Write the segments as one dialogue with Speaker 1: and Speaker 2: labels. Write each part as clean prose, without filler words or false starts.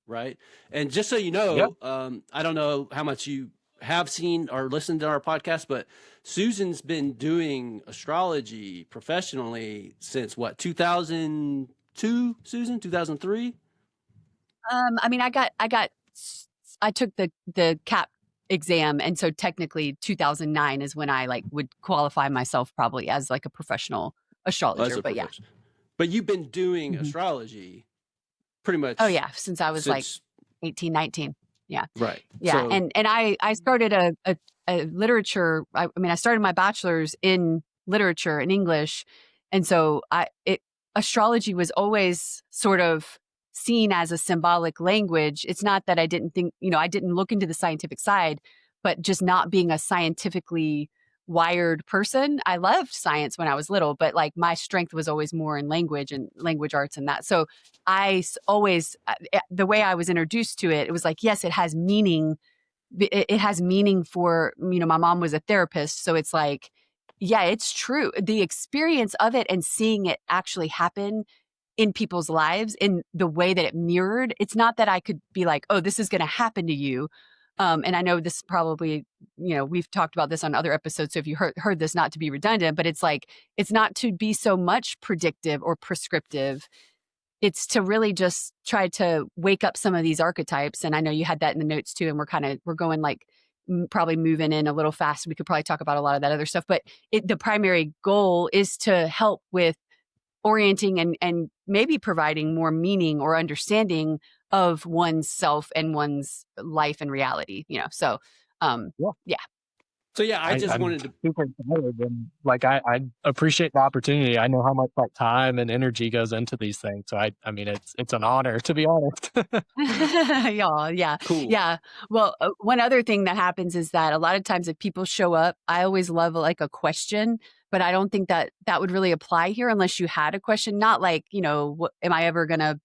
Speaker 1: right? And just so you
Speaker 2: Yeah.
Speaker 1: know, I don't know how much you have seen or listened to our podcast, but Susan's been doing astrology professionally since what, 2002, Susan? 2003?
Speaker 3: I mean, I took the CAP exam, and so technically 2009 is when I like would qualify myself probably as like a professional astrologer. But yeah.
Speaker 1: But you've been doing
Speaker 3: Mhm.
Speaker 1: astrology pretty much.
Speaker 3: Oh yeah, since I was like
Speaker 1: since
Speaker 3: 18, 19. Yeah.
Speaker 1: right.
Speaker 3: Yeah.
Speaker 1: So
Speaker 3: And I started a literature. I mean, I started my bachelor's in literature in English. And so astrology was always sort of seen as a symbolic language. It's not that I didn't think, I didn't look into the scientific side, but just not being a scientifically wired person. I loved science when I was little, but like my strength was always more in language and language arts and that. So always, the way I was introduced to it, it was like, yes, it has meaning. It has meaning for, my mom was a therapist. So it's like, yeah, it's true. The experience of it and seeing it actually happen in people's lives in the way that it mirrored, it's not that I could be like, oh, this is going to happen to you. And I know this probably, we've talked about this on other episodes. So if you heard this, not to be redundant, but it's like, it's not to be so much predictive or prescriptive. It's to really just try to wake up some of these archetypes. And I know you had that in the notes too. And we're going like probably moving in a little fast. We could probably talk about a lot of that other stuff, but the primary goal is to help with orienting and maybe providing more meaning or understanding of one's self and one's life and reality, So, yeah.
Speaker 1: So yeah, I just
Speaker 2: I'm
Speaker 1: wanted to.
Speaker 2: super excited, and like I appreciate the opportunity. I know how much like time and energy goes into these things, so I mean it's an honor, to be honest.
Speaker 3: Yeah.
Speaker 1: Cool.
Speaker 3: Yeah. Well, one other thing that happens is that a lot of times if people show up, I always love like a question, but I don't think that would really apply here unless you had a question. Not like, am I ever going to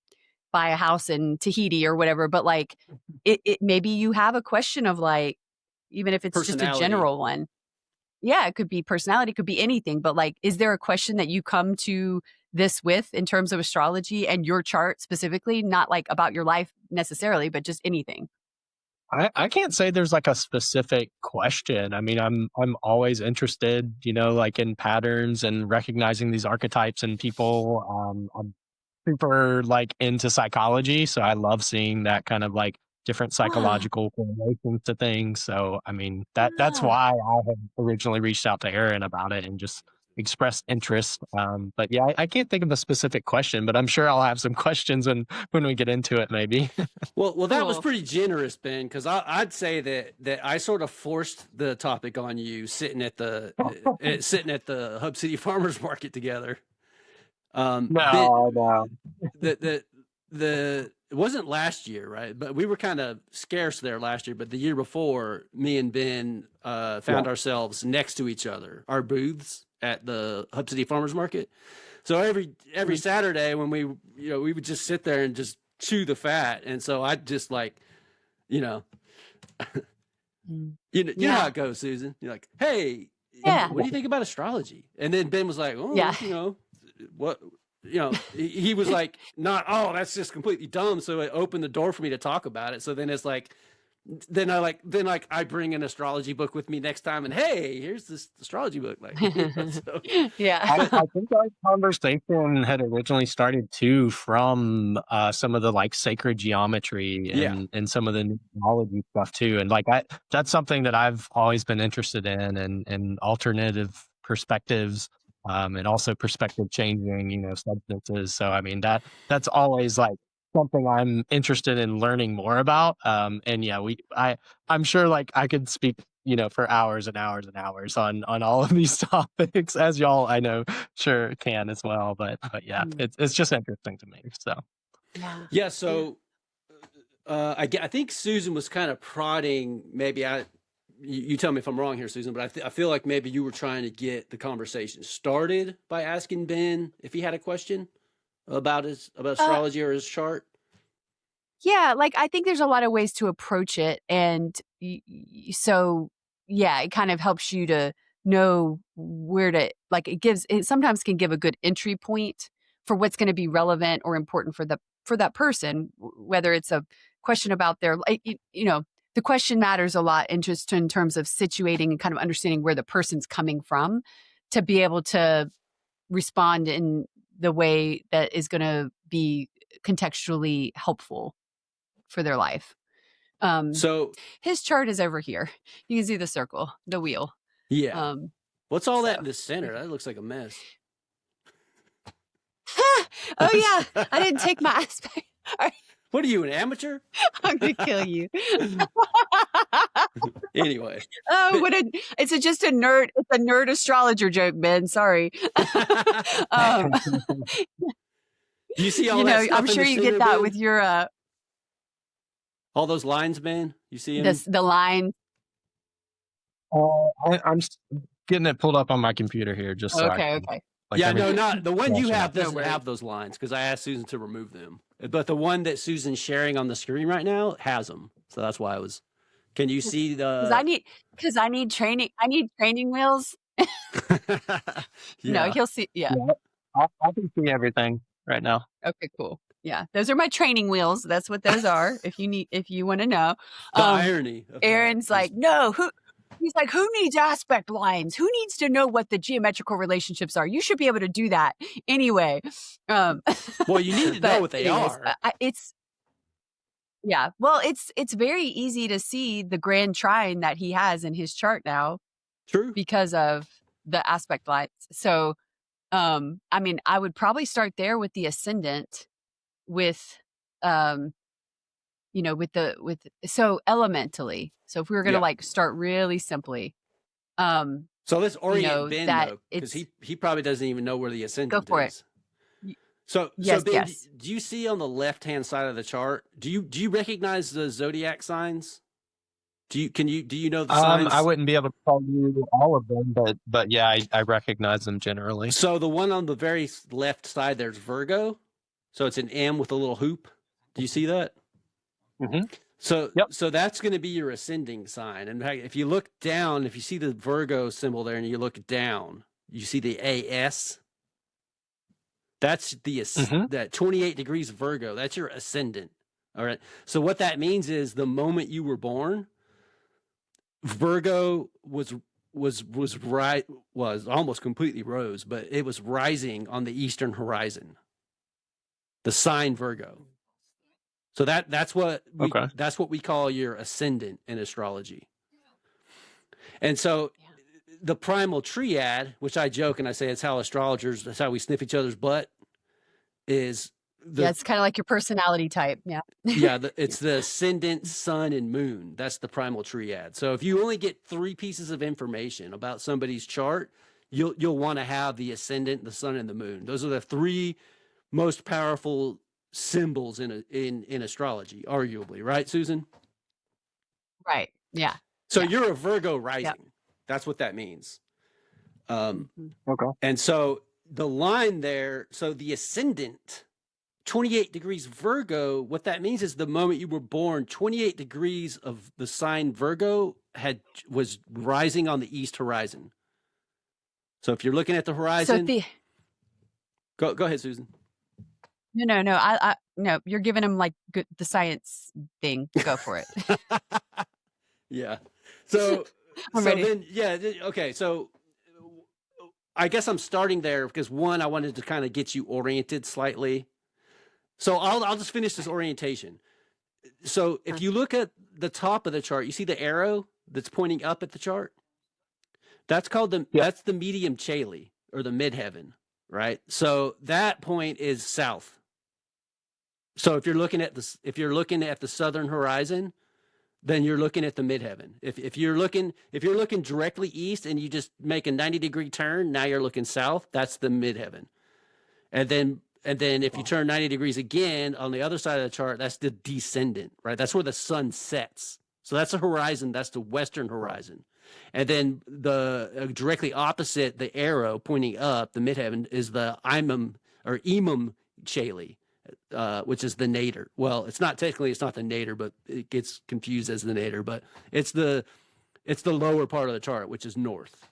Speaker 3: buy a house in Tahiti or whatever, but like it maybe you have a question of like, even if it's just a general one. Yeah, it could be personality, it could be anything. But like, is there a question that you come to this with in terms of astrology and your chart specifically? Not like about your life necessarily, but just anything.
Speaker 2: I can't say there's like a specific question. I mean, I'm always interested, like in patterns and recognizing these archetypes in people. I'm super like into psychology, so I love seeing that kind of like different psychological correlations to things. So I mean that's
Speaker 3: Ah.
Speaker 2: why I had originally reached out to Erin about it and just expressed interest. But yeah, I can't think of a specific question, but I'm sure I'll have some questions when we get into it, maybe.
Speaker 1: Well, that was
Speaker 3: Cool.
Speaker 1: pretty generous, Ben, because I'd say that I sort of forced the topic on you sitting at the Hub City Farmers Market together.
Speaker 2: No.
Speaker 1: The it wasn't last year, right? But we were kind of scarce there last year. But the year before, me and Ben found ourselves next to each other, our booths at the Hub City Farmers Market. So every Saturday when we would just sit there and just chew the fat. And so I just like, you know how it goes, Susan. You're like, hey, what do you think about astrology? And then Ben was like, oh, what? He was like, not, oh, that's just completely dumb. So it opened the door for me to talk about it. So then it's like, then I bring an astrology book with me next time, and hey, here's this astrology book. Like,
Speaker 3: Yeah.
Speaker 2: I think our conversation had originally started too from some of the like sacred geometry and some of the numerology stuff too. And like that's something that I've always been interested in, and alternative perspectives. And also perspective changing, substances. So, I mean, that's always like something I'm interested in learning more about. And yeah, I'm sure like I could speak, for hours and hours and hours on all of these topics, as y'all I know sure can as well. But yeah, it's just interesting to me. So
Speaker 1: yeah. So I think Susan was kind of prodding. Maybe you tell me if I'm wrong here, Susan, but I feel like maybe you were trying to get the conversation started by asking Ben if he had a question about astrology or his chart.
Speaker 3: Yeah, like I think there's a lot of ways to approach it, and so yeah, it kind of helps you to know where to like. It sometimes can give a good entry point for what's going to be relevant or important for that person, whether it's a question about their, the question matters a lot, and just in terms of situating and kind of understanding where the person's coming from to be able to respond in the way that is going to be contextually helpful for their life.
Speaker 1: So
Speaker 3: his chart is over here. You can see the circle, the wheel.
Speaker 1: yeah. What's all that
Speaker 3: so-
Speaker 1: in the center? That looks like a mess.
Speaker 3: Oh yeah, I didn't take my aspect.
Speaker 1: What are you, an amateur?
Speaker 3: I'm gonna kill you.
Speaker 1: Anyway.
Speaker 3: Oh, it's just a nerd. It's a nerd astrologer joke, Ben. Sorry.
Speaker 1: Do you see all that stuff
Speaker 3: I'm sure
Speaker 1: in the
Speaker 3: you
Speaker 1: center,
Speaker 3: get that
Speaker 1: Ben?
Speaker 3: with your
Speaker 1: all those lines, man. You see them?
Speaker 3: the line.
Speaker 2: I'm getting it pulled up on my computer here, just so
Speaker 3: Okay.
Speaker 2: like,
Speaker 1: yeah, no, not the one you have
Speaker 3: No
Speaker 1: doesn't
Speaker 3: worries.
Speaker 1: have those lines because I asked Susan to remove them. But the one that Susan's sharing on the screen right now has them. So that's why I was. Can you see the?
Speaker 3: Because I need training. I need training wheels. No, he'll see. Yeah.
Speaker 2: I can see everything right now.
Speaker 3: Okay. Cool. Yeah, those are my training wheels. That's what those are. If you want to know.
Speaker 1: The irony. Of
Speaker 3: Aaron's
Speaker 1: that is-
Speaker 3: like, no. He's like, who needs aspect lines? Who needs to know what the geometrical relationships are? You should be able to do that anyway.
Speaker 1: well, you need to know what they are.
Speaker 3: Well, it's very easy to see the grand trine that he has in his chart now.
Speaker 1: True.
Speaker 3: Because of the aspect lines. So, I mean, I would probably start there with the ascendant, with so elementally. So if we were going to like start really simply,
Speaker 1: so let's orient Ben
Speaker 3: that
Speaker 1: though, because he probably doesn't even know where the ascendant
Speaker 3: Go for
Speaker 1: is. So
Speaker 3: Yes,
Speaker 1: Ben,
Speaker 3: yes.
Speaker 1: do you see on the left hand side of the chart? Do you recognize the zodiac signs? Do you know the signs?
Speaker 2: I wouldn't be able to tell you all of them, but yeah, I recognize them generally.
Speaker 1: So the one on the very left side, there's Virgo. So it's an M with a little hoop. Do you see that?
Speaker 2: Mm-hmm.
Speaker 1: So that's going to be your ascending sign. And if you look down, if you see the Virgo symbol there and you look down, you see the AS. That's that 28 degrees Virgo. That's your ascendant. All right. So what that means is the moment you were born, Virgo was almost completely rose, but it was rising on the eastern horizon. The sign Virgo. So that's what we call your ascendant in astrology. And so the primal triad, which I joke and I say it's how astrologers, that's how we sniff each other's butt, is
Speaker 3: it's kind of like your personality type. Yeah.
Speaker 1: It's the ascendant, sun, and moon. That's the primal triad. So if you only get 3 pieces of information about somebody's chart, you'll want to have the ascendant, the sun, and the moon. Those are the 3 most powerful symbols in astrology, arguably, right, Susan?
Speaker 3: Right. Yeah.
Speaker 1: So you're a Virgo rising. Yep. That's what that means.
Speaker 2: Okay.
Speaker 1: And so the line there, so the ascendant, 28 degrees Virgo, what that means is the moment you were born, 28 degrees of the sign Virgo was rising on the east horizon. So if you're looking at the horizon, go ahead, Susan.
Speaker 3: No. I no. You're giving him like the science thing. Go for it.
Speaker 1: Yeah. So then, okay. So I guess I'm starting there because one, I wanted to kind of get you oriented slightly. So I'll just finish this orientation. So if you look at the top of the chart, you see the arrow that's pointing up at the chart. That's called that's the medium Caeli or the midheaven, right? So that point is south. So if you're looking at the southern horizon, then you're looking at the midheaven. If you're looking directly east and you just make a 90-degree turn, now you're looking south. That's the midheaven. And then if you turn 90 degrees again on the other side of the chart, that's the descendant, right? That's where the sun sets. So that's the horizon. That's the western horizon. And then the directly opposite, the arrow pointing up, the midheaven, is the imam Caeli, which is the nadir. Well, it's not the nadir, but it gets confused as the nadir. But it's the lower part of the chart, which is north.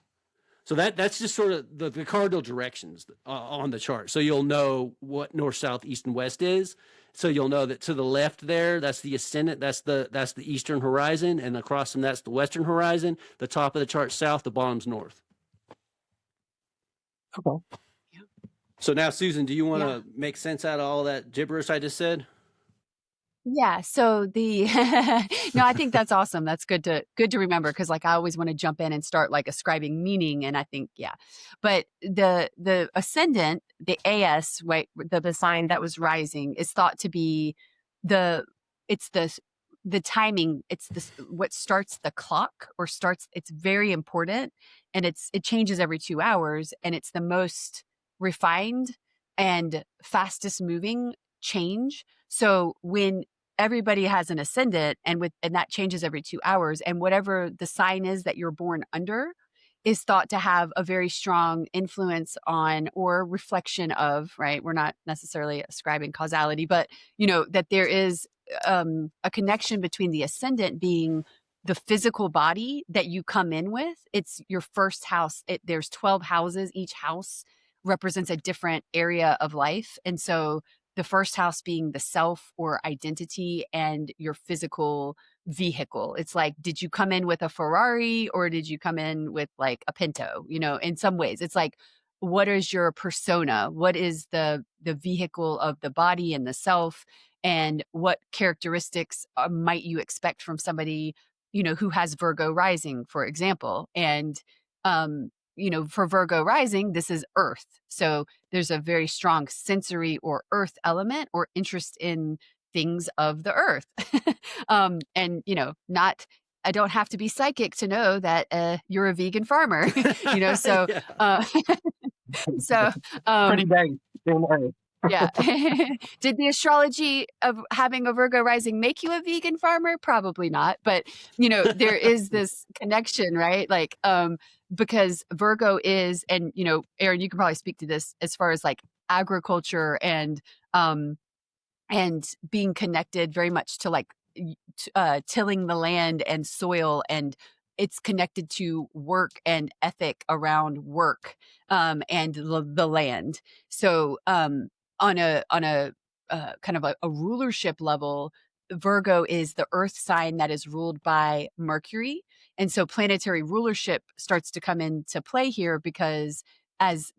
Speaker 1: So that's just sort of the cardinal directions on the chart. So you'll know what north, south, east, and west is. So you'll know that to the left there, that's the ascendant, that's the eastern horizon, and across from that's the western horizon. The top of the chart south, the bottom's north.
Speaker 2: Okay.
Speaker 1: So now, Susan, do you want to make sense out of all that gibberish I just said?
Speaker 3: Yeah. So no, I think that's awesome. That's good to remember, because like I always want to jump in and start like ascribing meaning, and I think but the ascendant, the AS, right, the sign that was rising, is thought to be it's the timing. It's this what starts the clock, or starts. It's very important, and it changes every 2 hours, and it's the most refined and fastest moving change. So when everybody has an ascendant, and that changes every 2 hours, and whatever the sign is that you're born under is thought to have a very strong influence on, or reflection of, right? We're not necessarily ascribing causality, but that there is a connection between the ascendant being the physical body that you come in with. It's your first house. There's 12 houses. Each house represents a different area of life. And so the first house being the self, or identity, and your physical vehicle. It's like, did you come in with a Ferrari, or did you come in with like a Pinto? In some ways, it's like, what is your persona? What is the vehicle of the body and the self? And what characteristics might you expect from somebody, who has Virgo rising, for example? And, for Virgo rising, this is Earth. So there's a very strong sensory or earth element, or interest in things of the earth. And, I don't have to be psychic to know that you're a vegan farmer, so, so,
Speaker 2: Pretty big.
Speaker 3: yeah. Did the astrology of having a Virgo rising make you a vegan farmer? Probably not. But, there is this connection, right? Like, because Virgo is, and, Aaron, you can probably speak to this as far as like agriculture and being connected very much to like tilling the land and soil, and it's connected to work and ethic around work, and the land. So on a kind of a rulership level, Virgo is the earth sign that is ruled by Mercury. And so planetary rulership starts to come into play here, because as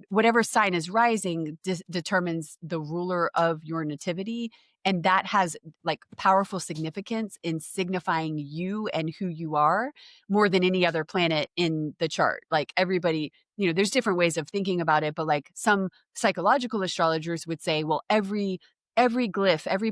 Speaker 3: whatever sign is rising determines the ruler of your nativity. And that has like powerful significance in signifying you and who you are, more than any other planet in the chart. Like everybody, there's different ways of thinking about it, but like some psychological astrologers would say, well, every glyph, every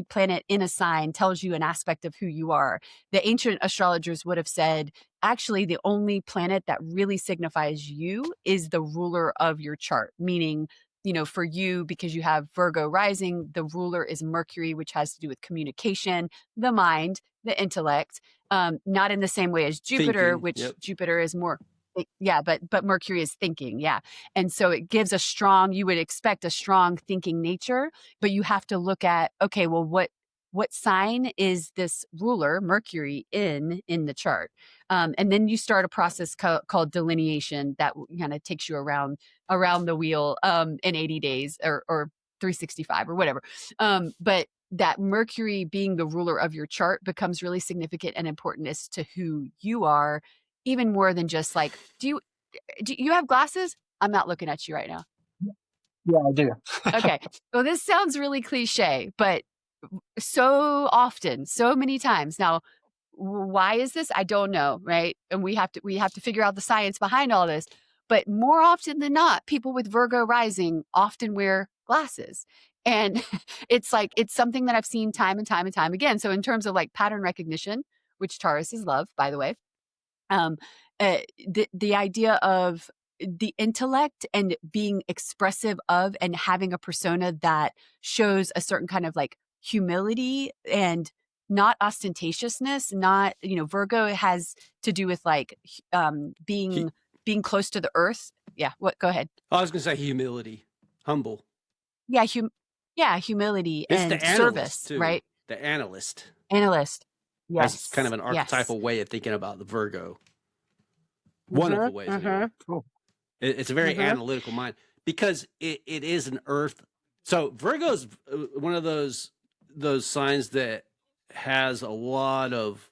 Speaker 3: planet in a sign tells you an aspect of who you are. The ancient astrologers would have said, actually, the only planet that really signifies you is the ruler of your chart, meaning, for you, because you have Virgo rising, the ruler is Mercury, which has to do with communication, the mind, the intellect, not in the same way as Jupiter,
Speaker 1: Thinking,
Speaker 3: which
Speaker 1: yep.
Speaker 3: Jupiter is more, but Mercury is thinking. Yeah. And so it gives you would expect a strong thinking nature, but you have to look at, okay, well, what sign is this ruler, Mercury, in the chart? And then you start a process called delineation that kind of takes you around the wheel in 80 days or 365 or whatever. But that Mercury being the ruler of your chart becomes really significant and important as to who you are, even more than just like, do you have glasses? I'm not looking at you right now.
Speaker 2: Yeah, I do.
Speaker 3: Okay. Well, this sounds really cliche, but so often, so many times now, why is this? I don't know, right? And we have to figure out the science behind all this. But more often than not, people with Virgo rising often wear glasses. And it's something that I've seen time and time and time again. So in terms of like pattern recognition, which Tauruses love, by the way, the idea of the intellect and being expressive of and having a persona that shows a certain kind of like humility and not ostentatiousness, not, Virgo has to do with like being close to the earth. Yeah. Go ahead.
Speaker 1: I was going to say humility, humble.
Speaker 3: Yeah. Humility
Speaker 1: It's
Speaker 3: and
Speaker 1: the analyst
Speaker 3: service,
Speaker 1: too,
Speaker 3: right?
Speaker 1: The analyst.
Speaker 3: Analyst. Yes.
Speaker 1: That's kind of an archetypal way of thinking about the Virgo. One of the ways. Anyway.
Speaker 2: Cool.
Speaker 1: It's a very analytical mind, because it is an earth So Virgo's one of those signs that has a lot of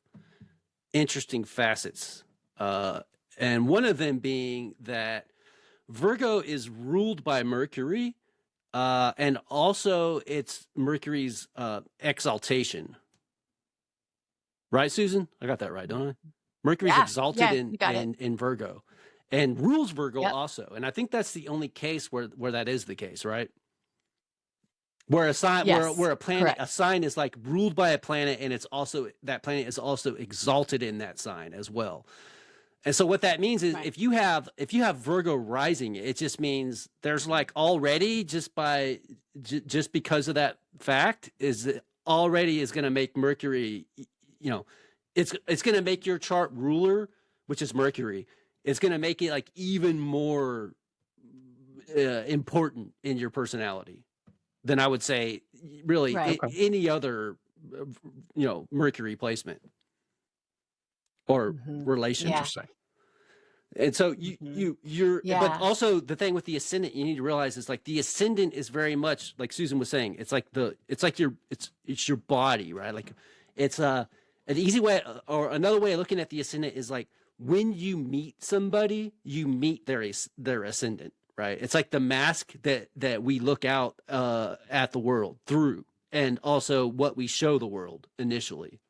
Speaker 1: interesting facets, and one of them being that Virgo is ruled by Mercury, and also it's Mercury's exaltation. Right, Susan? I got that right, don't I? Mercury's exalted in Virgo, and rules Virgo also. And I think that's the only case where that is the case, right? Where a sign, where a planet, a sign is like ruled by a planet, and it's also, that planet is also exalted in that sign as well. And so what that means is if you have Virgo rising, it just means there's like already just because of that fact is already is going to make Mercury, you know, it's going to make your chart ruler, which is Mercury. It's going to make it like even more important in your personality than I would say really any other, you know, Mercury placement or relation.
Speaker 2: Interesting.
Speaker 1: And so you're but also the thing with the ascendant you need to realize is like the ascendant is very much like Susan was saying, it's like your body, right? Like it's an easy way or another way of looking at the ascendant is like when you meet somebody, you meet their ascendant, right? It's like the mask that we look out at the world through, and also what we show the world initially.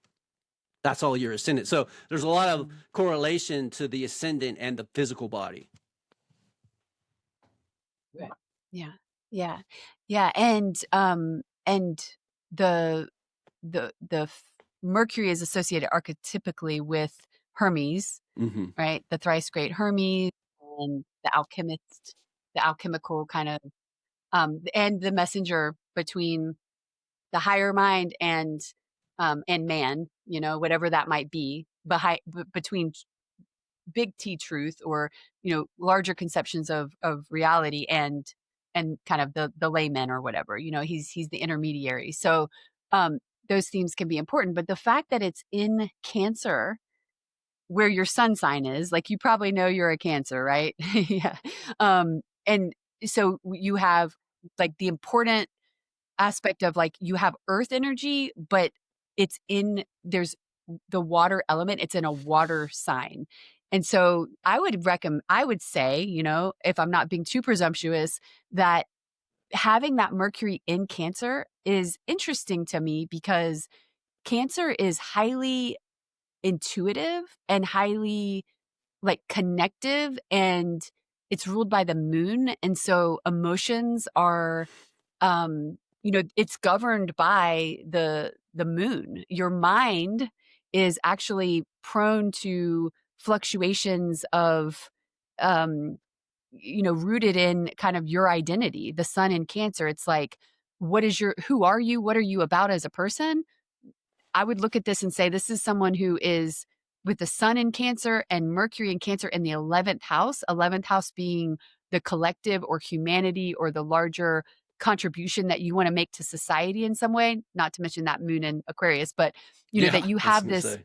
Speaker 1: That's all your ascendant. So there's a lot of correlation to the ascendant and the physical body.
Speaker 3: Yeah. And the Mercury is associated archetypically with Hermes, right? The thrice great Hermes and the alchemist, the alchemical kind of, and the messenger between the higher mind and man, you know, whatever that might be, between big T truth or, you know, larger conceptions of reality and kind of the layman or whatever, you know, he's the intermediary. So those themes can be important, but the fact that it's in Cancer, where your sun sign is, like, you probably know you're a Cancer, right? Yeah. And so you have like the important aspect of like you have earth energy, but there's the water element, it's in a water sign. And so I would say, you know, if I'm not being too presumptuous, that having that Mercury in Cancer is interesting to me because Cancer is highly intuitive and highly like connective, and it's ruled by the moon. And so emotions are you know, it's governed by the moon. Your mind is actually prone to fluctuations of you know, rooted in kind of your identity. The sun in Cancer, it's like, who are you? What are you about as a person? I would look at this and say, this is someone who is with the sun in Cancer and Mercury in Cancer in the 11th house being the collective or humanity or the larger contribution that you want to make to society in some way, not to mention that moon in Aquarius, but you know, that you have this,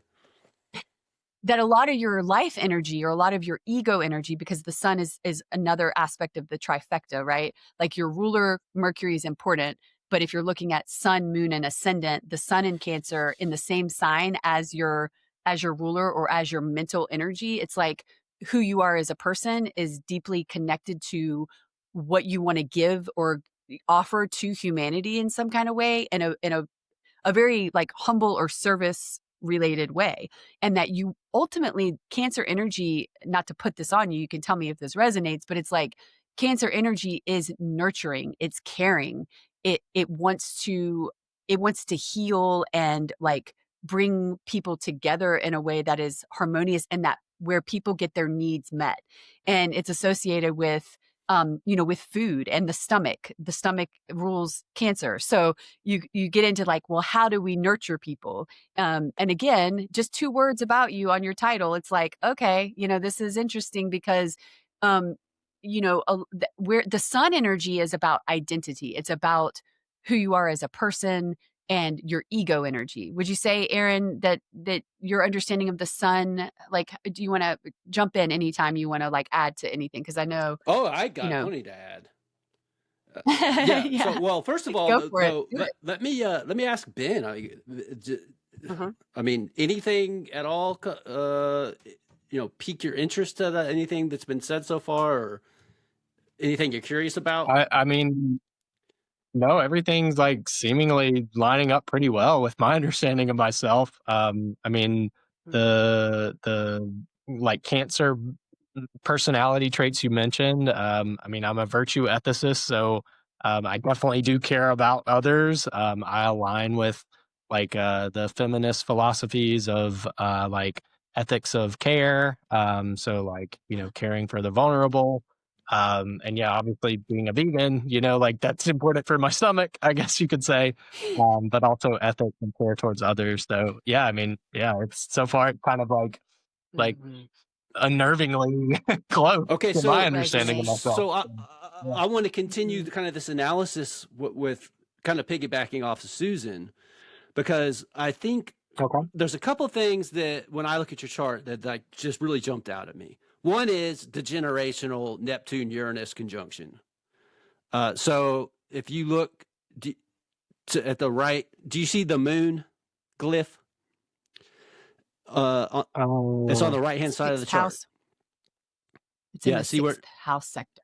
Speaker 3: that a lot of your life energy or a lot of your ego energy, because the sun is another aspect of the trifecta, right? Like your ruler Mercury is important, but if you're looking at sun, moon, and ascendant, the sun in Cancer in the same sign as your ruler or as your mental energy, it's like who you are as a person is deeply connected to what you want to give or offer to humanity in some kind of way, in a very like humble or service related way. And that you ultimately, Cancer energy, not to put this on you, you can tell me if this resonates, but it's like Cancer energy is nurturing, it's caring, it wants to heal and like bring people together in a way that is harmonious and that where people get their needs met. And it's associated with you know, with food and the stomach rules Cancer. So you get into like, well, how do we nurture people? And again, just 2 words about you on your title. It's like, okay, you know, this is interesting because, you know, where the sun energy is about identity. It's about who you are as a person and your ego energy. Would you say, Aaron, that your understanding of the sun, like, do you want to jump in anytime you want to like add to anything? Because I know.
Speaker 1: Oh, I got plenty to add. Yeah.
Speaker 3: Yeah.
Speaker 1: So, well, first of all,
Speaker 3: Go for it.
Speaker 1: let me ask Ben. I mean, anything at all, pique your interest to anything that's been said so far, or anything you're curious about?
Speaker 2: I mean, no, everything's like seemingly lining up pretty well with my understanding of myself. I mean, the like Cancer personality traits you mentioned. I mean, I'm a virtue ethicist, so I definitely do care about others. I align with like the feminist philosophies of like ethics of care. So like caring for the vulnerable. And yeah, obviously being a vegan, like that's important for my stomach, I guess you could say. But also ethics and care towards others. So yeah, I mean, yeah, it's so far it's kind of like unnervingly close
Speaker 1: Okay,
Speaker 2: to my
Speaker 1: so
Speaker 2: understanding of myself. Yeah.
Speaker 1: I want to continue kind of this analysis with kind of piggybacking off of Susan, because I think
Speaker 2: Okay.
Speaker 1: there's a couple things that when I look at your chart that like just really jumped out at me. One is the generational Neptune-Uranus conjunction. So if you look at the right, do you see the moon glyph? It's on the right-hand side of the chart.
Speaker 3: House. It's in the
Speaker 1: see where
Speaker 3: sixth house sector.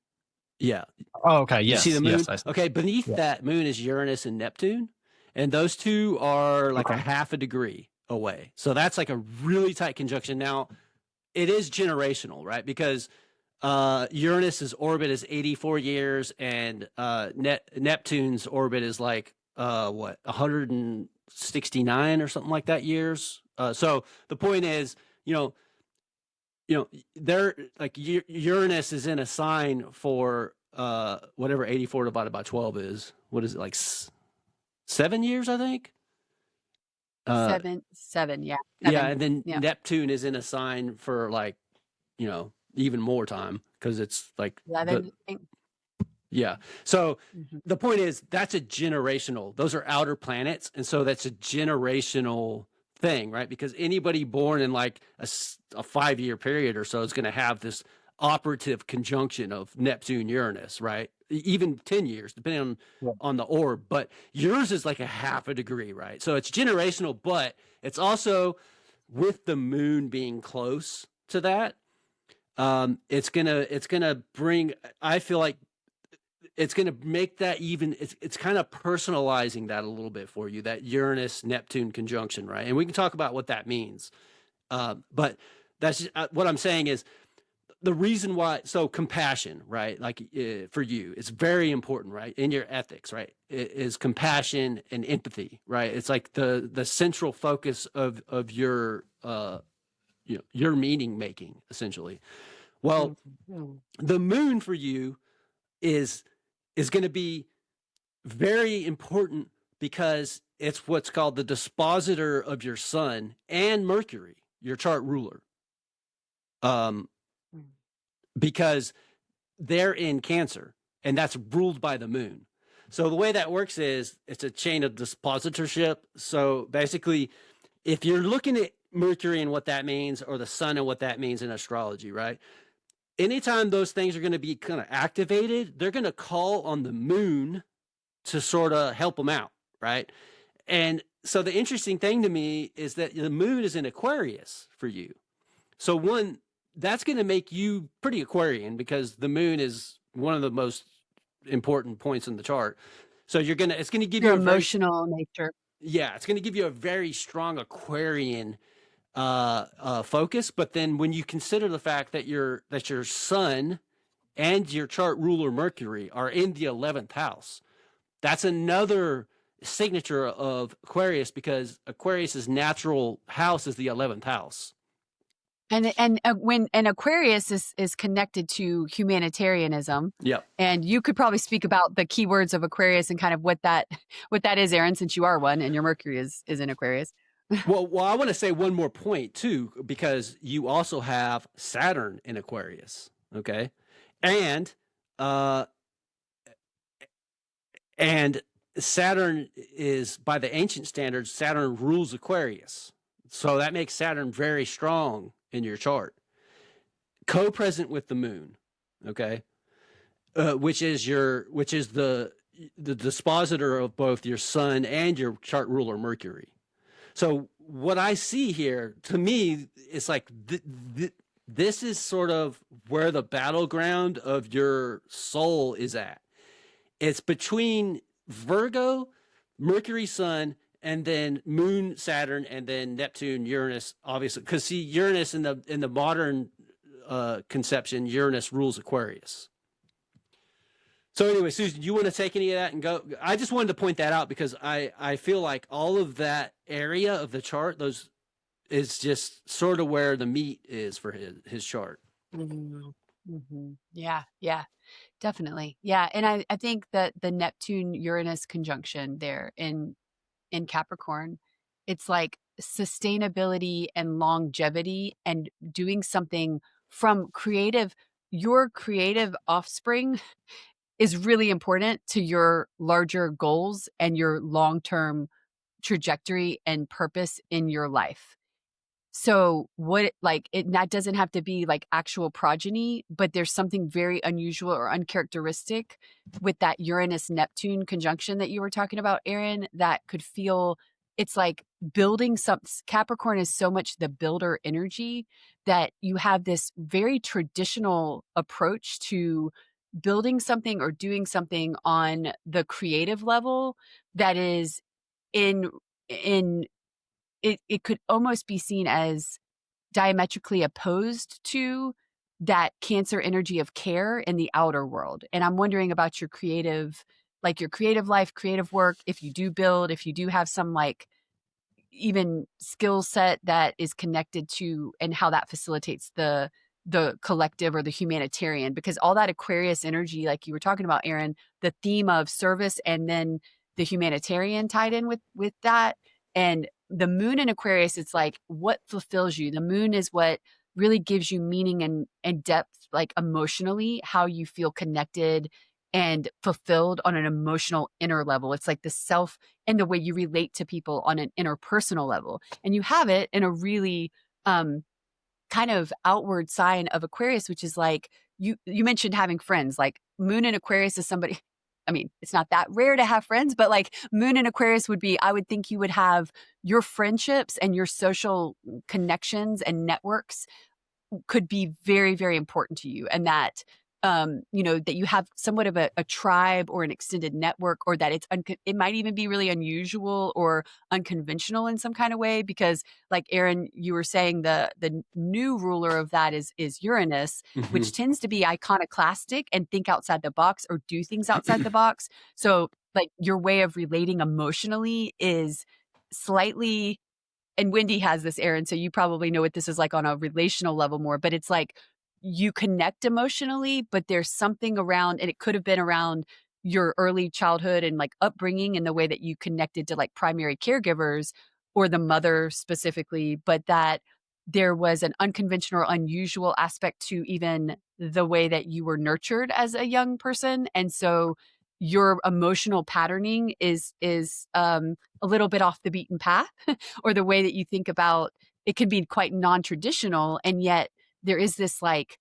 Speaker 1: Yeah.
Speaker 2: Oh, okay.
Speaker 1: You
Speaker 2: Yes.
Speaker 1: see the moon?
Speaker 2: Yes.
Speaker 1: Okay. Beneath that moon is Uranus and Neptune. And those two are like a half a degree away. So that's like a really tight conjunction. Now, it is generational, right? Because Uranus's orbit is 84 years and Neptune's orbit is like, 169 or something like that years. So the point is, they're like Uranus is in a sign for whatever 84 divided by 12 is. What is it, like 7 years, I think?
Speaker 3: Seven, yeah.
Speaker 1: Yeah, and then Neptune is in a sign for like, even more time because it's like
Speaker 3: 11, I think.
Speaker 1: Yeah. So the point is that's a generational, those are outer planets. And so that's a generational thing, right? Because anybody born in like a 5-year period or so is going to have this operative conjunction of Neptune, Uranus, right? Even 10 years, depending on the orb. But yours is like a half a degree, right? So it's generational, but it's also with the moon being close to that. It's gonna bring, I feel like it's going to make that even, it's kind of personalizing that a little bit for you, that Uranus Neptune conjunction, right? And we can talk about what that means. But that's just, what I'm saying is the reason why, so compassion, right? Like for you, it's very important, right? In your ethics, right? Is compassion and empathy, right? It's like the central focus of your, your meaning making essentially. Well, the moon for you is going to be very important because it's what's called the dispositor of your sun and Mercury, your chart ruler. Because they're in Cancer and that's ruled by the moon. So the way that works is it's a chain of dispositorship. So basically, if you're looking at Mercury and what that means, or the sun and what that means in astrology, right? Anytime those things are going to be kind of activated, they're going to call on the moon to sort of help them out, right? And so the interesting thing to me is that the moon is in Aquarius for you. So one, that's going to make you pretty Aquarian because the moon is one of the most important points in the chart. So it's going to give you
Speaker 3: emotional nature.
Speaker 1: Yeah, it's going to give you a very strong Aquarian focus. But then when you consider the fact that your sun and your chart ruler Mercury are in the 11th house, that's another signature of Aquarius because Aquarius's natural house is the 11th house.
Speaker 3: And Aquarius is connected to humanitarianism.
Speaker 1: Yep.
Speaker 3: And you could probably speak about the keywords of Aquarius and kind of what that is, Aaron, since you are one and your Mercury is in Aquarius.
Speaker 1: Well, I want to say one more point too, because you also have Saturn in Aquarius. Okay. And Saturn is, by the ancient standards, Saturn rules Aquarius. So that makes Saturn very strong in your chart. Co-present with the moon. Okay. which is the dispositor of both your sun and your chart ruler Mercury. So what I see here, to me, it's like this is sort of where the battleground of your soul is at. It's between Virgo, Mercury, Sun, and then Moon, Saturn, and then Neptune, Uranus. Obviously, because see, Uranus in the modern conception, Uranus rules Aquarius. So anyway, Susan, do you want to take any of that and go? I just wanted to point that out because I feel like all of that area of the chart, those is just sort of where the meat is for his chart.
Speaker 3: Mm-hmm. Mm-hmm. Yeah, definitely. Yeah. And I think that the Neptune Uranus conjunction there in Capricorn, it's like sustainability and longevity and doing something from your creative offspring is really important to your larger goals and your long-term trajectory and purpose in your life. So that doesn't have to be like actual progeny, but there's something very unusual or uncharacteristic with that Uranus Neptune conjunction that you were talking about, Aaron, that could feel it's like building some. Capricorn is so much the builder energy that you have this very traditional approach to building something or doing something on the creative level that is in it could almost be seen as diametrically opposed to that Cancer energy of care in the outer world. And I'm wondering about your creative life, creative work, if you do build, if you do have some like even skill set that is connected to, and how that facilitates the collective or the humanitarian, because all that Aquarius energy, like you were talking about, Aaron, the theme of service and then the humanitarian tied in with that. And the moon in Aquarius, it's like what fulfills you. The moon is what really gives you meaning and depth, like emotionally, how you feel connected and fulfilled on an emotional inner level. It's like the self and the way you relate to people on an interpersonal level. And you have it in a really kind of outward sign of Aquarius, which is like you mentioned having friends. Like moon in Aquarius is somebody, I mean, it's not that rare to have friends, but like moon in Aquarius would be, I would think you would have your friendships and your social connections and networks could be very, very important to you. And that, that you have somewhat of a tribe or an extended network, or that it might even be really unusual or unconventional in some kind of way, because like Aaron, you were saying the new ruler of that is Uranus,
Speaker 1: Mm-hmm.
Speaker 3: which tends to be iconoclastic and think outside the box or do things outside the box. So like your way of relating emotionally is slightly, and Wendy has this, Aaron, so you probably know what this is like on a relational level more, but it's like you connect emotionally, but there's something around, and it could have been around your early childhood and like upbringing and the way that you connected to like primary caregivers or the mother specifically, but that there was an unconventional or unusual aspect to even the way that you were nurtured as a young person. And so your emotional patterning is a little bit off the beaten path or the way that you think about it can be quite non-traditional. And yet there is this like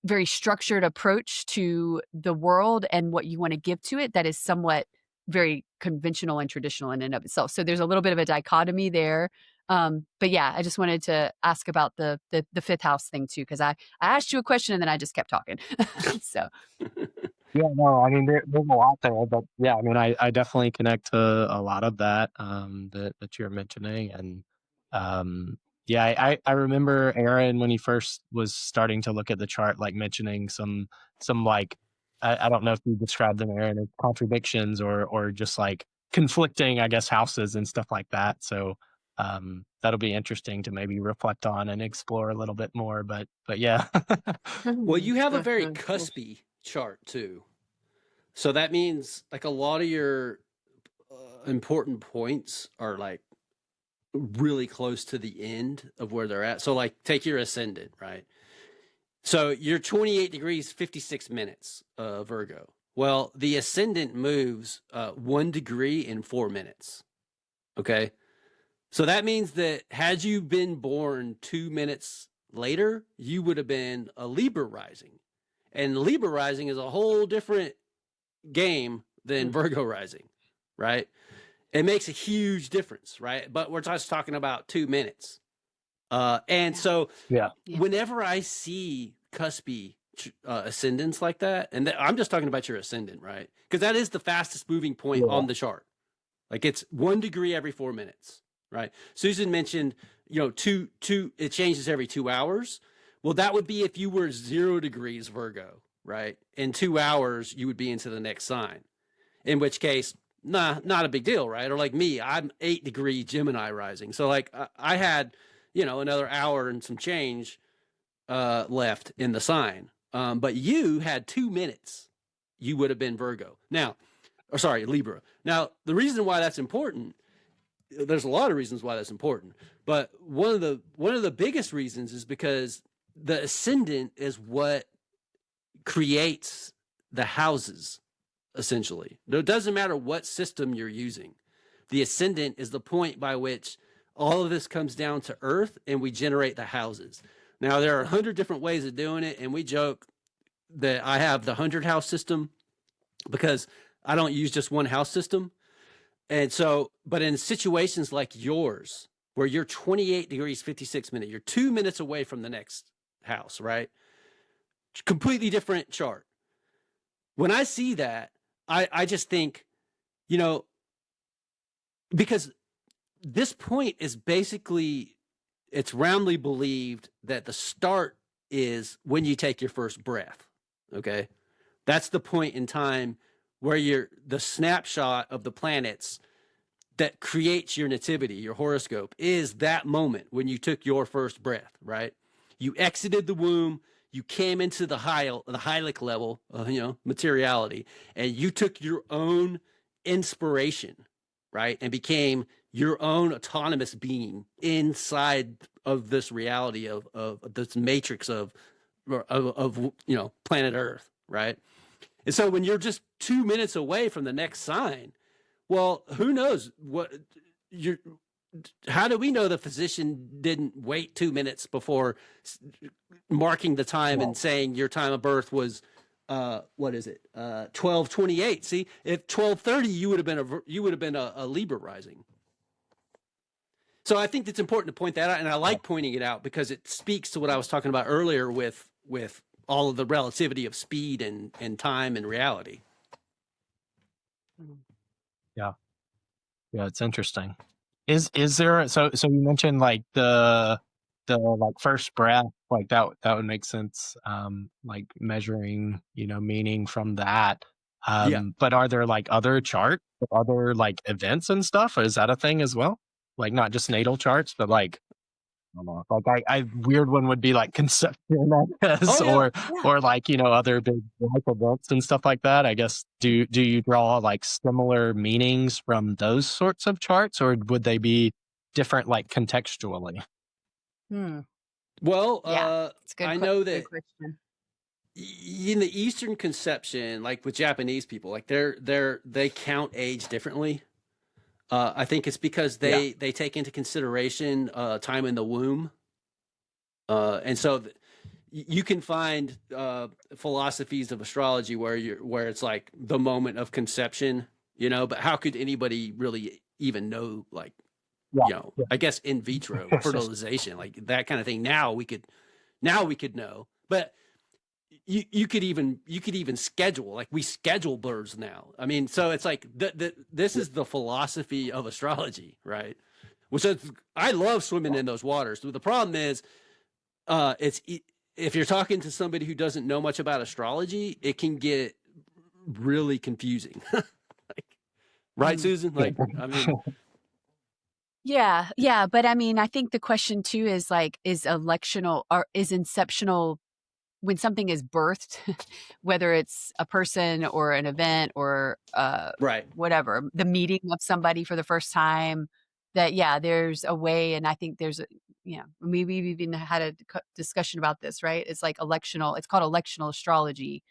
Speaker 3: very structured approach to the world and what you want to give to it that is somewhat very conventional and traditional in and of itself. So there's a little bit of a dichotomy there. But yeah, I just wanted to ask about the fifth house thing too, because I asked you a question and then I just kept talking. So
Speaker 2: Yeah, no, I mean there's a lot there, but yeah, I mean I definitely connect to a lot of that that you're mentioning, and yeah, I remember Aaron when he first was starting to look at the chart, like mentioning some like I don't know if you described them, Aaron, as contradictions or just like conflicting, I guess, houses and stuff like that. So that'll be interesting to maybe reflect on and explore a little bit more. But yeah.
Speaker 1: Well, you have a very cuspy chart too. So that means like a lot of your important points are like really close to the end of where they're at. So like take your ascendant, right? So you're 28 degrees, 56 minutes, Virgo. Well, the ascendant moves 1 degree in 4 minutes. Okay. So that means that had you been born 2 minutes later, you would have been a Libra rising. And Libra rising is a whole different game than Virgo rising, right? It makes a huge difference, right? But we're just talking about 2 minutes. So whenever I see cuspy ascendants like that, and I'm just talking about your ascendant, right? Because that is the fastest moving point on the chart. Like it's 1 degree every 4 minutes, right? Susan mentioned, it changes every 2 hours. Well, that would be if you were 0 degrees Virgo, right? In 2 hours, you would be into the next sign, in which case, not a big deal, right? Or like me, I'm 8 degree Gemini rising. So like I had, another hour and some change left in the sign. But you had 2 minutes. You would have been Virgo. Libra. Now, the reason why that's important, there's a lot of reasons why that's important, but one of the biggest reasons is because the ascendant is what creates the houses, essentially. It doesn't matter what system you're using. The ascendant is the point by which all of this comes down to Earth and we generate the houses. Now, there are 100 different ways of doing it, and we joke that I have the 100 house system because I don't use just one house system. And so, but in situations like yours, where you're 28 degrees, 56 minutes, you're 2 minutes away from the next house, right? Completely different chart. When I see that, I just think, because this point is basically, it's roundly believed that the start is when you take your first breath. Okay. That's the point in time where the snapshot of the planets that creates your nativity, your horoscope, is that moment when you took your first breath, right? You exited the womb, you came into the hylic level of, materiality, and you took your own inspiration, right? And became your own autonomous being inside of this reality of this matrix of planet Earth, right? And so when you're just 2 minutes away from the next sign, well, who knows how do we know the physician didn't wait 2 minutes before marking the time and saying your time of birth was 12:28? See, if 12:30, you would have been a Libra rising. So I think it's important to point that out, and I like pointing it out because it speaks to what I was talking about earlier with all of the relativity of speed and time and reality.
Speaker 2: Yeah, it's interesting. Is there, so you mentioned like the like first breath, like that would make sense, like measuring, meaning from that. But are there like other charts, other like events and stuff? Is that a thing as well? Like not just natal charts, but like, I don't know, like I weird one would be like conception, I guess, or like, other big life events and stuff like that. I guess, do you draw like similar meanings from those sorts of charts, or would they be different, like contextually?
Speaker 1: Well,
Speaker 3: it's good.
Speaker 1: I know that in the Eastern conception, like with Japanese people, like they count age differently. I think it's because they take into consideration time in the womb, and so you can find philosophies of astrology where it's like the moment of conception, But how could anybody really even know, like, I guess in vitro fertilization, like that kind of thing? Now we could know, but you could even schedule, like we schedule birds now. I mean, so it's like this is the philosophy of astrology, right? Which I love swimming in those waters. The problem is, if you're talking to somebody who doesn't know much about astrology, it can get really confusing. Right, Susan? Like, I mean.
Speaker 3: Yeah. But I mean, I think the question too is like, is electional or is inceptional when something is birthed, whether it's a person or an event or whatever, the meeting of somebody for the first time, that, there's a way. And I think there's, we've even had a discussion about this, right? It's like it's called electional astrology.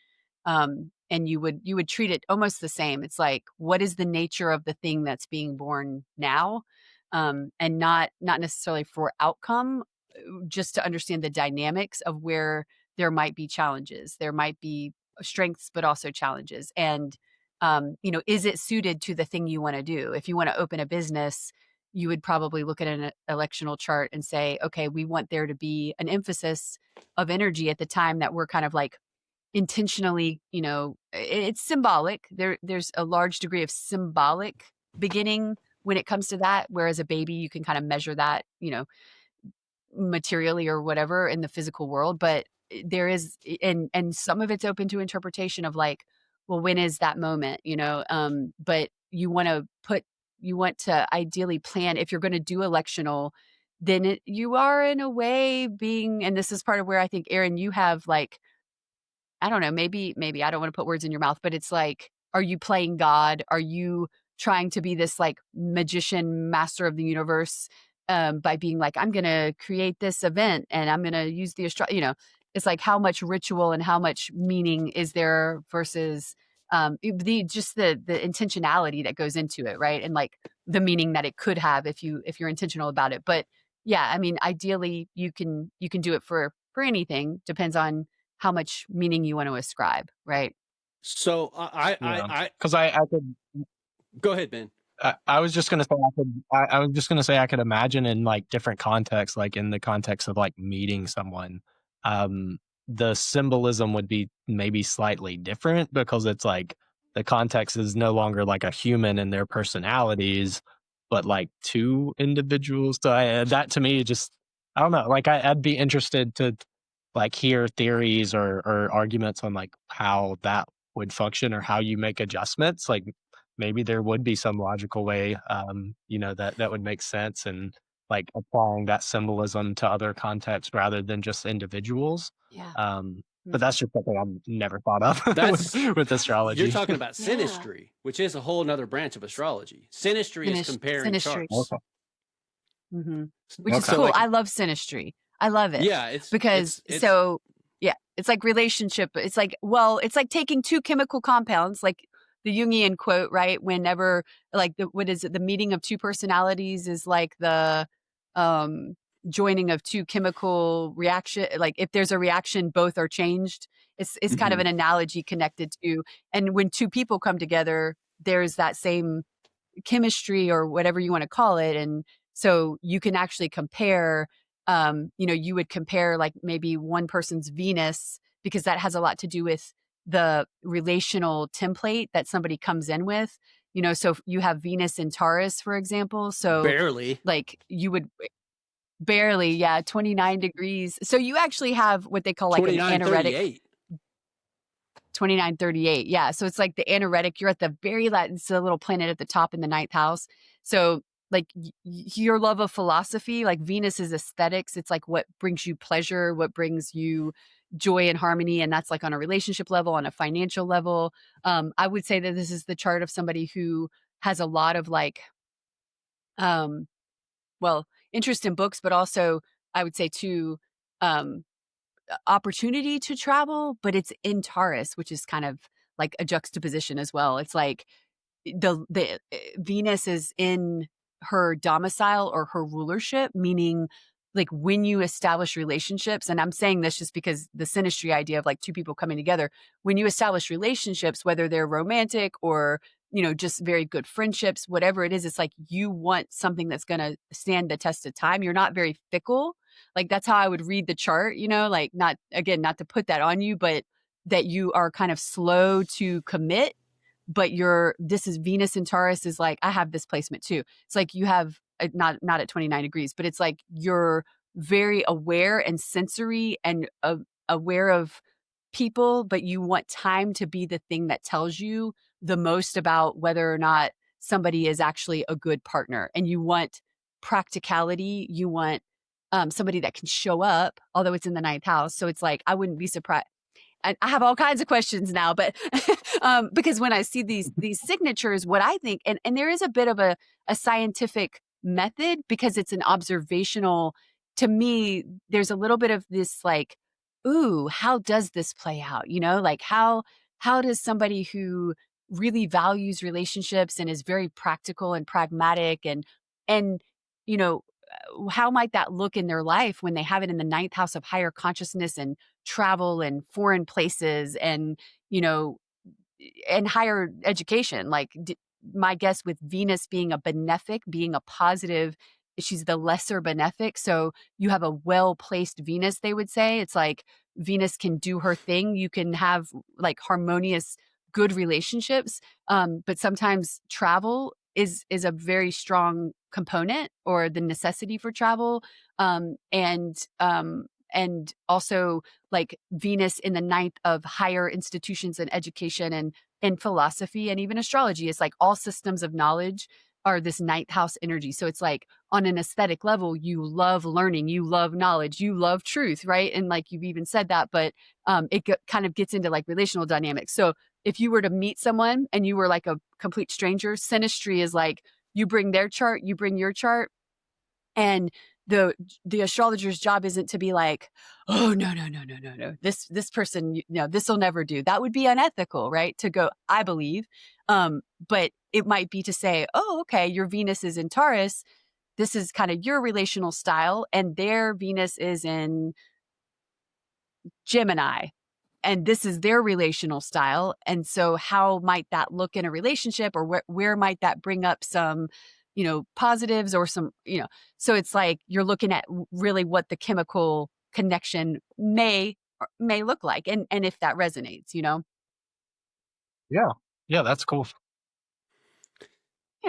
Speaker 3: And you would treat it almost the same. It's like, what is the nature of the thing that's being born now? And not necessarily for outcome, just to understand the dynamics of where there might be challenges. There might be strengths, but also challenges. And, is it suited to the thing you want to do? If you want to open a business, you would probably look at an electional chart and say, okay, we want there to be an emphasis of energy at the time that we're kind of like intentionally, it's symbolic. There's a large degree of symbolic beginning when it comes to that. Whereas a baby, you can kind of measure that, materially or whatever in the physical world. But there is, and some of it's open to interpretation of like, well, when is that moment, but you want to ideally plan if you're going to do electional, then you are in a way being, and this is part of where I think, Aaron, you have like, I don't know, maybe I don't want to put words in your mouth, but it's like, are you playing God? Are you trying to be this like magician master of the universe by being like, I'm going to create this event and I'm going to use the it's like how much ritual and how much meaning is there versus the intentionality that goes into it, right? And like the meaning that it could have if you're intentional about it. But yeah, I mean, ideally you can do it for anything. Depends on how much meaning you want to ascribe, right?
Speaker 1: So
Speaker 2: because I could
Speaker 1: go ahead, Ben.
Speaker 2: I was just gonna say I was just gonna say I could imagine in like different contexts, like in the context of like meeting someone, the symbolism would be maybe slightly different because it's like the context is no longer like a human and their personalities, but like two individuals. So that to me just I don't know. Like I'd be interested to like hear theories or arguments on like how that would function or how you make adjustments. Like maybe there would be some logical way, that would make sense and like applying that symbolism to other contexts rather than just individuals.
Speaker 3: Yeah.
Speaker 2: But that's just something I've never thought of
Speaker 1: That's
Speaker 2: with astrology.
Speaker 1: You're talking about synastry, which is a whole nother branch of astrology. Synastry is comparing
Speaker 3: synastry.
Speaker 1: charts.
Speaker 2: Okay.
Speaker 3: Mm-hmm. Which is cool. Like, I love synastry. I love it.
Speaker 1: Yeah,
Speaker 3: it's like relationship. It's like, well, it's like taking two chemical compounds, like the Jungian quote, right? Whenever like what is it? The meeting of two personalities is like the joining of two chemical reaction. Like if there's a reaction, both are changed. It's kind of an analogy connected to, and when two people come together, there's that same chemistry or whatever you want to call it. And so you can actually compare, you would compare like maybe one person's Venus, because that has a lot to do with the relational template that somebody comes in with, so you have Venus in Taurus, for example. So
Speaker 1: barely,
Speaker 3: like you would barely, 29 degrees. So you actually have what they call like an anaretic 2938. Yeah. So it's like the anaretic, you're at the very last, it's a little planet at the top in the ninth house. So like your love of philosophy, like Venus is aesthetics. It's like what brings you pleasure, what brings you joy and harmony. And that's like on a relationship level, on a financial level. I would say that this is the chart of somebody who has a lot of like, interest in books, but also I would say too, opportunity to travel, but it's in Taurus, which is kind of like a juxtaposition as well. It's like the Venus is in her domicile or her rulership, meaning like when you establish relationships, and I'm saying this just because the synastry idea of like two people coming together, when you establish relationships, whether they're romantic or, just very good friendships, whatever it is, it's like you want something that's going to stand the test of time. You're not very fickle. Like that's how I would read the chart, like not to put that on you, but that you are kind of slow to commit, but this is Venus in Taurus is like, I have this placement too. It's like you have not at 29 degrees, but it's like you're very aware and sensory and aware of people, but you want time to be the thing that tells you the most about whether or not somebody is actually a good partner. And you want practicality. You want somebody that can show up, although it's in the ninth house. So it's like, I wouldn't be surprised. I have all kinds of questions now, but because when I see these signatures, what I think, and there is a bit of a scientific method because it's an observational, to me, there's a little bit of this like, ooh, how does this play out? Like how does somebody who really values relationships and is very practical and pragmatic and how might that look in their life when they have it in the ninth house of higher consciousness and travel and foreign places and, you know, and higher education? Like, my guess with Venus being a benefic, being a positive, she's the lesser benefic. So you have a well-placed Venus, they would say. It's like Venus can do her thing. You can have like harmonious, good relationships. But sometimes travel is a very strong component, or the necessity for travel. And also like Venus in the ninth of higher institutions and education and philosophy and even astrology. It's like all systems of knowledge are this ninth house energy. So it's like on an aesthetic level, you love learning, you love knowledge, you love truth, right? And like you've even said that, but kind of gets into like relational dynamics. So if you were to meet someone and you were like a complete stranger, synastry is like you bring their chart, you bring your chart, and the astrologer's job isn't to be like, oh no, this person, no, this will never do. That would be unethical, right? To go, I believe. But it might be to say, oh, okay, your Venus is in Taurus. This is kind of your relational style, and their Venus is in Gemini, and this is their relational style. And so how might that look in a relationship, or where might that bring up some, you know, positives or some, you know, so it's like you're looking at really what the chemical connection may look like, and if that resonates, you know.
Speaker 2: Yeah, that's cool.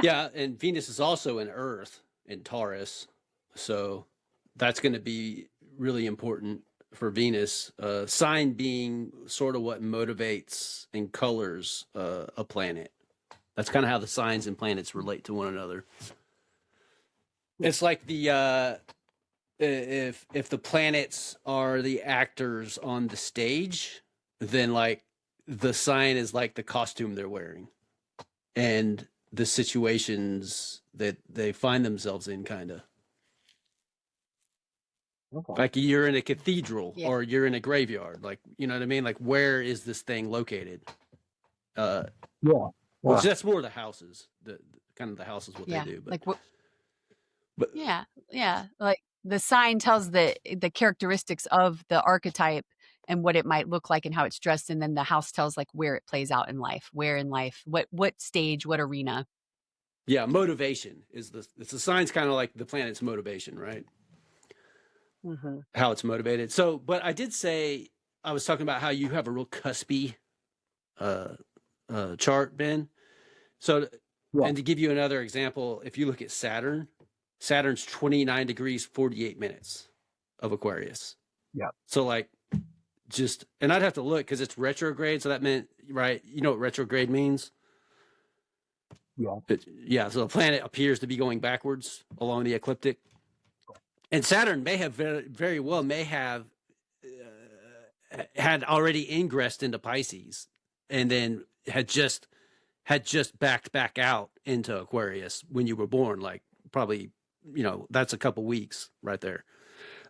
Speaker 1: Yeah, and Venus is also in Earth in Taurus, so that's going to be really important for Venus. Sign being sort of what motivates and colors a planet. That's kind of how the signs and planets relate to one another. It's like the if the planets are the actors on the stage, then like the sign is like the costume they're wearing, and the situations that they find themselves in, kind of.
Speaker 2: Okay.
Speaker 1: Like you're in a cathedral,
Speaker 3: Yeah.
Speaker 1: or you're in a graveyard. Like, you know what I mean? Like, where is this thing located?
Speaker 2: Yeah.
Speaker 1: Which that's more the houses. The kind of the houses what
Speaker 3: Yeah.
Speaker 1: they do. But,
Speaker 3: Like what?
Speaker 1: but
Speaker 3: Yeah. Like the sign tells the characteristics of the archetype and what it might look like and how it's dressed, and then the house tells like where it plays out in life, what stage, what arena.
Speaker 1: yeah, motivation is the sign's kind of like the planet's motivation, right?
Speaker 3: Mm-hmm.
Speaker 1: How it's motivated. So, but I did say, I was talking about how you have a real cuspy chart, Ben. So,
Speaker 2: Yeah.
Speaker 1: and to give you another example, if you look at Saturn's 29 degrees 48 minutes of Aquarius.
Speaker 2: Yeah.
Speaker 1: So like and I'd have to look because it's retrograde. So that meant, right, you know what retrograde means?
Speaker 2: Yeah.
Speaker 1: So the planet appears to be going backwards along the ecliptic. And Saturn may have very well had already ingressed into Pisces, and then had just backed back out into Aquarius when you were born. Like probably, you know, that's a couple weeks right there.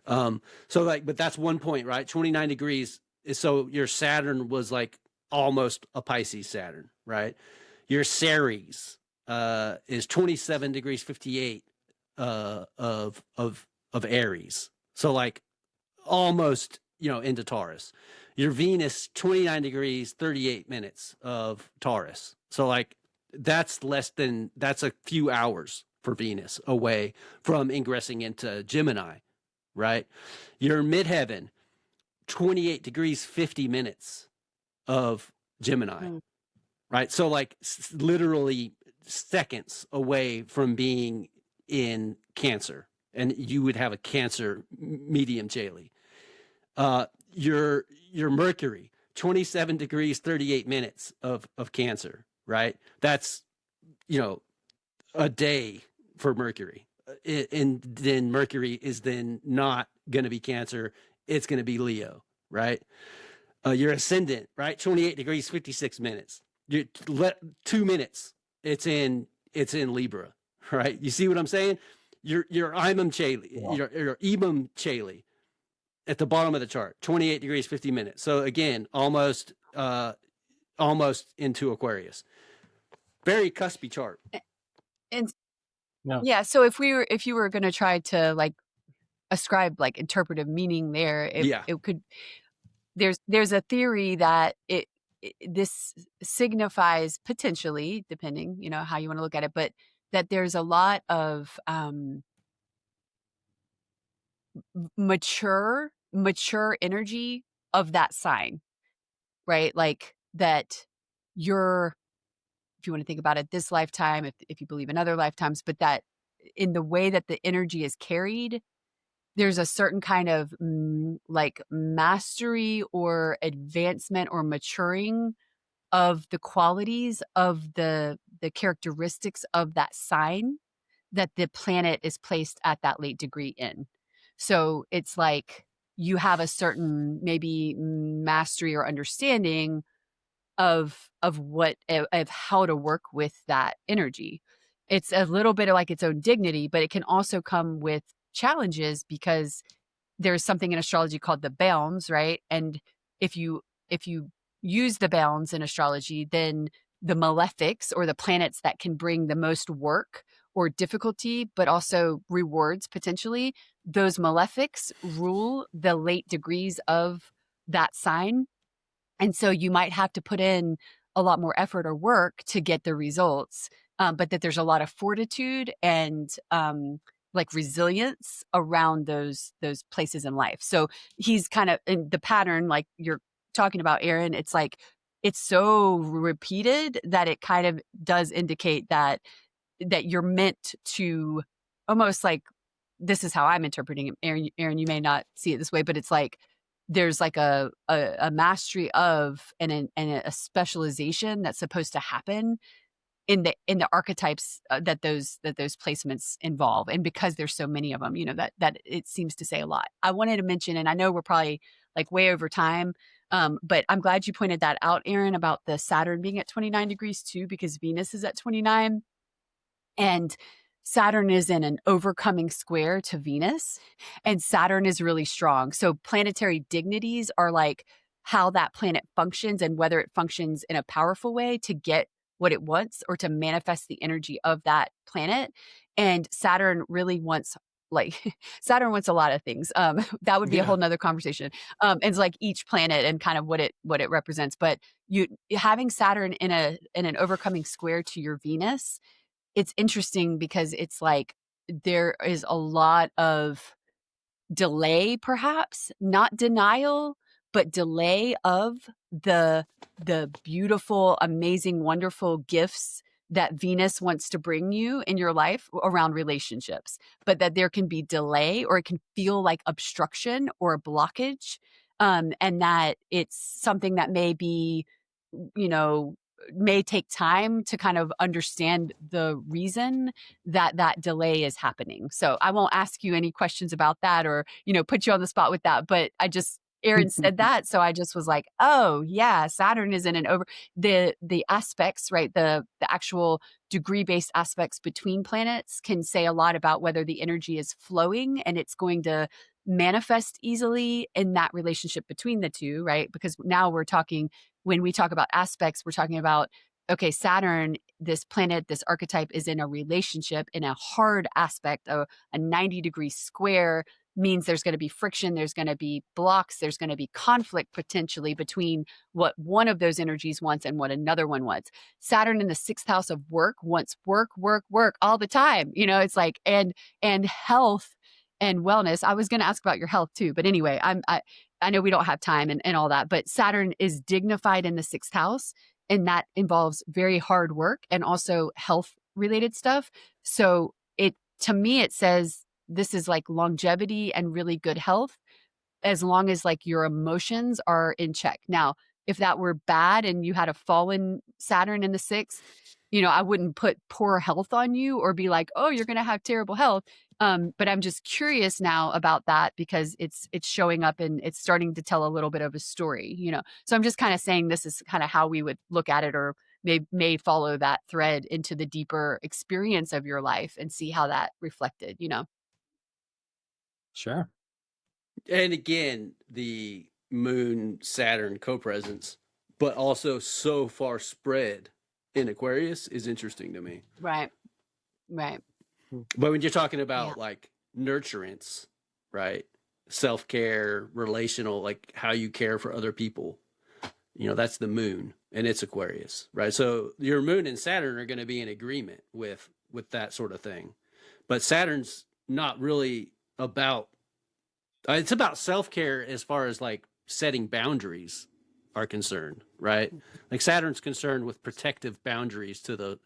Speaker 1: So like, but that's one point, right? 29 degrees. So your Saturn was like almost a Pisces Saturn, right? Your Ceres is 27 degrees 58 of Aries. So like almost, you know, into Taurus. Your Venus 29 degrees 38 minutes of Taurus. So like that's a few hours for Venus away from ingressing into Gemini, right? Your midheaven 28 degrees 50 minutes of Gemini, right? So like literally seconds away from being in Cancer, and you would have a Cancer medium Caeli. Your Mercury 27 degrees 38 minutes of Cancer, right? That's, you know, a day for Mercury. And then Mercury is then not going to be Cancer. It's going to be Leo, right? Your ascendant, right? 28 degrees, 56 minutes. 2 minutes. It's in Libra, right? You see what I'm saying? Your Imam Caeli, your Imam Caeli at the bottom of the chart, 28 degrees, 50 minutes. So again, almost into Aquarius. Very cuspy chart.
Speaker 3: And
Speaker 2: Yeah.
Speaker 3: Yeah. So if you were going to try to like ascribe like interpretive meaning there, it could, there's a theory that this signifies potentially, depending, how you want to look at it, but that there's a lot of mature energy of that sign, right? Like that you're, if you want to think about it, this lifetime, if you believe in other lifetimes, but that in the way that the energy is carried, there's a certain kind of like mastery or advancement or maturing of the qualities of the characteristics of that sign that the planet is placed at that late degree in. So it's like you have a certain maybe mastery or understanding of what of how to work with that energy. It's a little bit of like its own dignity, but it can also come with challenges because there's something in astrology called the bounds, right? And if you use the bounds in astrology, then the malefics or the planets that can bring the most work or difficulty, but also rewards potentially, those malefics rule the late degrees of that sign. And so you might have to put in a lot more effort or work to get the results, but that there's a lot of fortitude and like resilience around those places in life. So he's kind of in the pattern, like you're talking about, Aaron. It's like it's so repeated that it kind of does indicate that you're meant to almost like, this is how I'm interpreting it. Aaron, you may not see it this way, but it's like there's like a mastery of and a specialization that's supposed to happen in the archetypes that those placements involve. And because there's so many of them, that it seems to say a lot. I wanted to mention, and I know we're probably like way over time, but I'm glad you pointed that out, Aaron, about the Saturn being at 29 degrees too, because Venus is at 29. And Saturn is in an overcoming square to Venus, and Saturn is really strong. So planetary dignities are like how that planet functions and whether it functions in a powerful way to get what it wants or to manifest the energy of that planet. And Saturn really wants, like Saturn wants a lot of things. That would be a whole nother conversation. And it's like each planet and kind of what it represents. But you having Saturn in an overcoming square to your Venus, it's interesting because it's like there is a lot of delay, perhaps not denial, but delay of the beautiful, amazing, wonderful gifts that Venus wants to bring you in your life around relationships, but that there can be delay or it can feel like obstruction or a blockage, and that it's something that may be, you know, may take time to kind of understand the reason that delay is happening. So I won't ask you any questions about that or, put you on the spot with that, but Aaron said that. So I just was like, oh yeah, Saturn is in an over the aspects, right? The actual degree based aspects between planets can say a lot about whether the energy is flowing and it's going to manifest easily in that relationship between the two, right? Because now when we talk about aspects, we're talking about, okay, Saturn, this planet, this archetype is in a relationship in a hard aspect, a 90-degree square means there's going to be friction, there's going to be blocks, there's going to be conflict potentially between what one of those energies wants and what another one wants. Saturn in the 6th house of work wants work, work, work all the time. It's like, and health and wellness. I was going to ask about your health too, but anyway, I know we don't have time and all that, but Saturn is dignified in the 6th house, and that involves very hard work and also health related stuff. So to me, it says this is like longevity and really good health as long as like your emotions are in check. Now, if that were bad and you had a fallen Saturn in the 6th, I wouldn't put poor health on you or be like, oh, you're going to have terrible health. But I'm just curious now about that because it's showing up and it's starting to tell a little bit of a story, So I'm just kind of saying this is kind of how we would look at it, or may follow that thread into the deeper experience of your life and see how that reflected,
Speaker 2: Sure.
Speaker 1: And again, the Moon Saturn co-presence, but also so far spread in Aquarius is interesting to me.
Speaker 3: Right.
Speaker 1: But when you're talking about like nurturance, right? Self-care, relational, like how you care for other people, that's the moon, and it's Aquarius, right? So your moon and Saturn are going to be in agreement with that sort of thing. But Saturn's not really about it's about self-care as far as like setting boundaries are concerned, right? Like Saturn's concerned with protective boundaries to the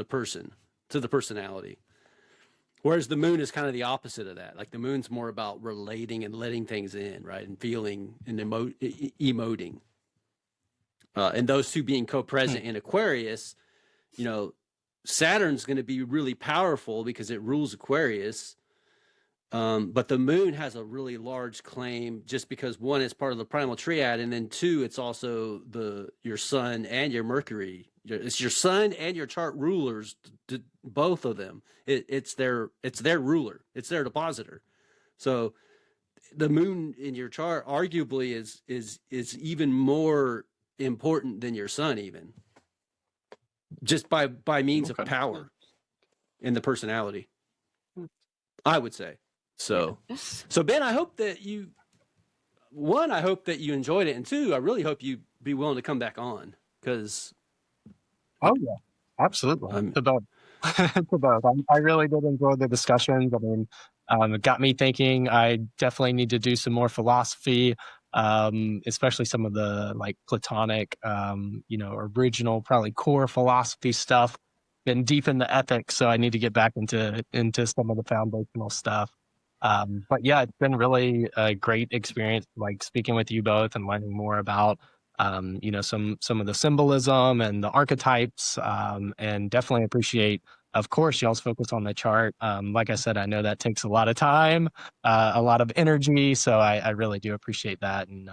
Speaker 1: person, to the personality. Whereas the moon is kind of the opposite of that. Like the moon's more about relating and letting things in, right? And feeling and emoting. And those two being co-present in Aquarius, Saturn's going to be really powerful because it rules Aquarius. But the moon has a really large claim just because one, it's part of the primal triad, and then two, it's also your sun and your Mercury. It's your sun and your chart rulers, both of them. It's their ruler. It's their depositor. So the moon in your chart arguably is even more important than your sun, even just by means of power in the personality, I would say. So Ben, I hope that you enjoyed it, and two, I really hope you be willing to come back on because.
Speaker 2: Oh yeah, absolutely. To both. To both. I really did enjoy the discussions. I mean, it got me thinking. I definitely need to do some more philosophy, especially some of the like Platonic, original, probably core philosophy stuff. Been deep in the ethics, so I need to get back into some of the foundational stuff. But yeah, it's been really a great experience, like speaking with you both and learning more about some of the symbolism and the archetypes, and definitely appreciate, of course, y'all's focus on the chart. Like I said, I know that takes a lot of time, a lot of energy, so I really do appreciate that, and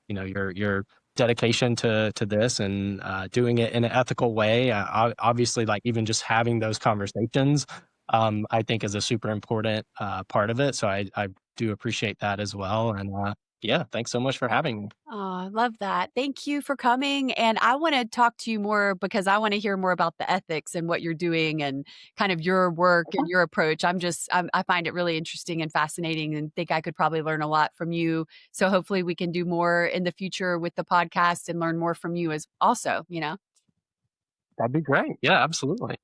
Speaker 2: your dedication to this and doing it in an ethical way. Obviously, like even just having those conversations, I think is a super important part of it. So I do appreciate that as well, and yeah, thanks so much for having me.
Speaker 3: Oh, I love that. Thank you for coming. And I want to talk to you more because I want to hear more about the ethics and what you're doing and kind of your work and your approach. I find it really interesting and fascinating and think I could probably learn a lot from you. So hopefully we can do more in the future with the podcast and learn more from you as also.
Speaker 2: That'd be great. Yeah, absolutely.